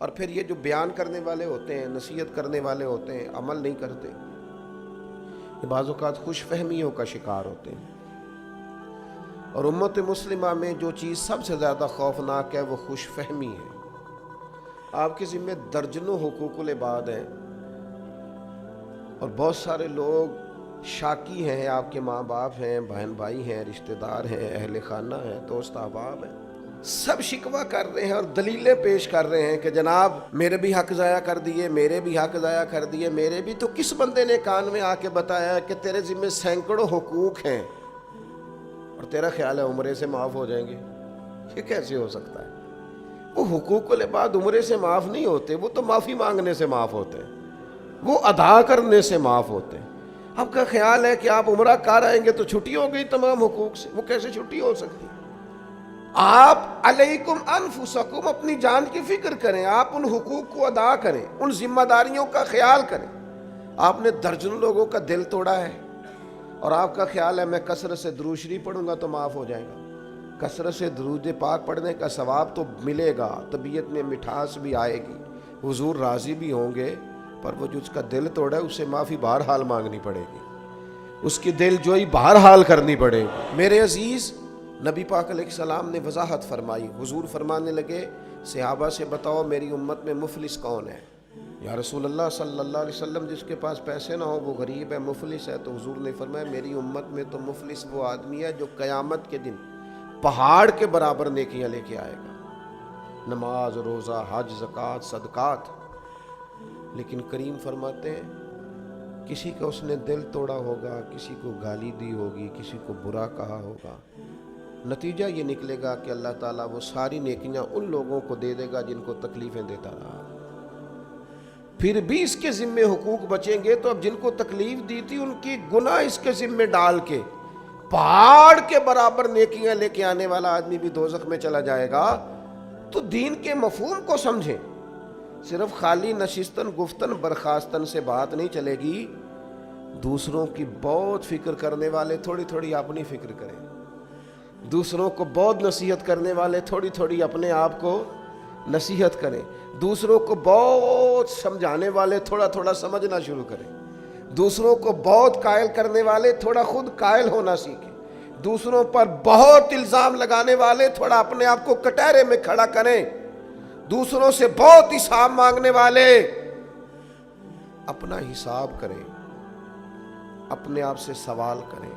اور پھر یہ جو بیان کرنے والے ہوتے ہیں، نصیحت کرنے والے ہوتے ہیں، عمل نہیں کرتے، یہ بعض اوقات خوش فہمیوں کا شکار ہوتے ہیں۔ اور امت مسلمہ میں جو چیز سب سے زیادہ خوفناک ہے وہ خوش فہمی ہے۔ آپ کے ذمہ درجنوں حقوق العباد ہیں، اور بہت سارے لوگ شاکی ہیں، آپ کے ماں باپ ہیں، بہن بھائی ہیں، رشتہ دار ہیں، اہل خانہ ہیں، دوست احباب ہیں، سب شکوہ کر رہے ہیں اور دلیلیں پیش کر رہے ہیں کہ جناب میرے بھی حق ضائع کر دیے، میرے بھی حق ضائع کر دیے، میرے بھی۔ تو کس بندے نے کان میں آ کے بتایا کہ تیرے ذمہ سینکڑوں حقوق ہیں اور تیرا خیال ہے عمرے سے معاف ہو جائیں گے؟ یہ کیسے ہو سکتا ہے؟ وہ حقوق العباد عمرے سے معاف نہیں ہوتے، وہ تو معافی مانگنے سے معاف ہوتے ہیں، وہ ادا کرنے سے معاف ہوتے ہیں۔ آپ کا خیال ہے کہ آپ عمرہ کر آئیں گے تو چھٹی ہو گئی تمام حقوق سے؟ وہ کیسے چھٹی ہو سکتی؟ آپ علیکم انفسکم، اپنی جان کی فکر کریں، آپ ان حقوق کو ادا کریں، ان ذمہ داریوں کا خیال کریں۔ آپ نے درجنوں لوگوں کا دل توڑا ہے اور آپ کا خیال ہے میں کثرت سے درود شریف پڑھوں گا تو معاف ہو جائے گا۔ کثرت سے درود پاک پڑھنے کا ثواب تو ملے گا، طبیعت میں مٹھاس بھی آئے گی، حضور راضی بھی ہوں گے، پر وہ جو اس کا دل توڑا ہے اسے معافی بہرحال مانگنی پڑے گی، اس کی دل جوئی بہرحال کرنی پڑے گی۔ میرے عزیز، نبی پاک علیہ السلام نے وضاحت فرمائی۔ حضور فرمانے لگے صحابہ سے بتاؤ میری امت میں مفلس کون ہے؟ یا رسول اللہ صلی اللہ علیہ وسلم جس کے پاس پیسے نہ ہو وہ غریب ہے، مفلس ہے۔ تو حضور نے فرمایا میری امت میں تو مفلس وہ آدمی ہے جو قیامت کے دن پہاڑ کے برابر نیکیاں لے کے آئے گا، نماز، روزہ، حج، زکوٰۃ، صدقات، لیکن کریم فرماتے ہیں کسی کا اس نے دل توڑا ہوگا، کسی کو گالی دی ہوگی، کسی کو برا کہا ہوگا، نتیجہ یہ نکلے گا کہ اللہ تعالیٰ وہ ساری نیکیاں ان لوگوں کو دے دے گا جن کو تکلیفیں دیتا رہا۔ پھر بھی اس کے ذمے حقوق بچیں گے تو اب جن کو تکلیف دی تھی ان کی گناہ اس کے ذمے ڈال کے پہاڑ کے برابر نیکیاں لے کے آنے والا آدمی بھی دوزخ میں چلا جائے گا۔ تو دین کے مفہوم کو سمجھیں، صرف خالی نشستن گفتن برخاستن سے بات نہیں چلے گی۔ دوسروں کی بہت فکر کرنے والے تھوڑی تھوڑی اپنی فکر کریں، دوسروں کو بہت نصیحت کرنے والے تھوڑی تھوڑی اپنے آپ کو نصیحت کریں، دوسروں کو بہت سمجھانے والے تھوڑا تھوڑا سمجھنا شروع کریں، دوسروں کو بہت قائل کرنے والے تھوڑا خود قائل ہونا سیکھیں، دوسروں پر بہت الزام لگانے والے تھوڑا اپنے آپ کو کٹہرے میں کھڑا کریں، دوسروں سے بہت حساب مانگنے والے اپنا حساب کریں، اپنے آپ سے سوال کریں،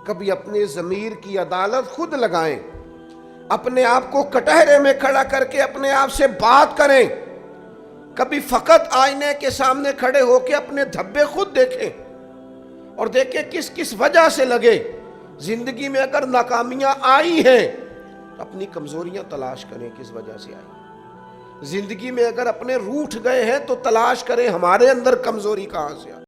کبھی اپنے ضمیر کی عدالت خود لگائیں، اپنے آپ کو کٹہرے میں کھڑا کر کے اپنے آپ سے بات کریں، کبھی فقط آئینے کے سامنے کھڑے ہو کے اپنے دھبے خود دیکھیں اور دیکھیں کس کس وجہ سے لگے۔ زندگی میں اگر ناکامیاں آئی ہیں اپنی کمزوریاں تلاش کریں کس وجہ سے آئی، زندگی میں اگر اپنے روٹھ گئے ہیں تو تلاش کریں ہمارے اندر کمزوری کہاں سے آئی۔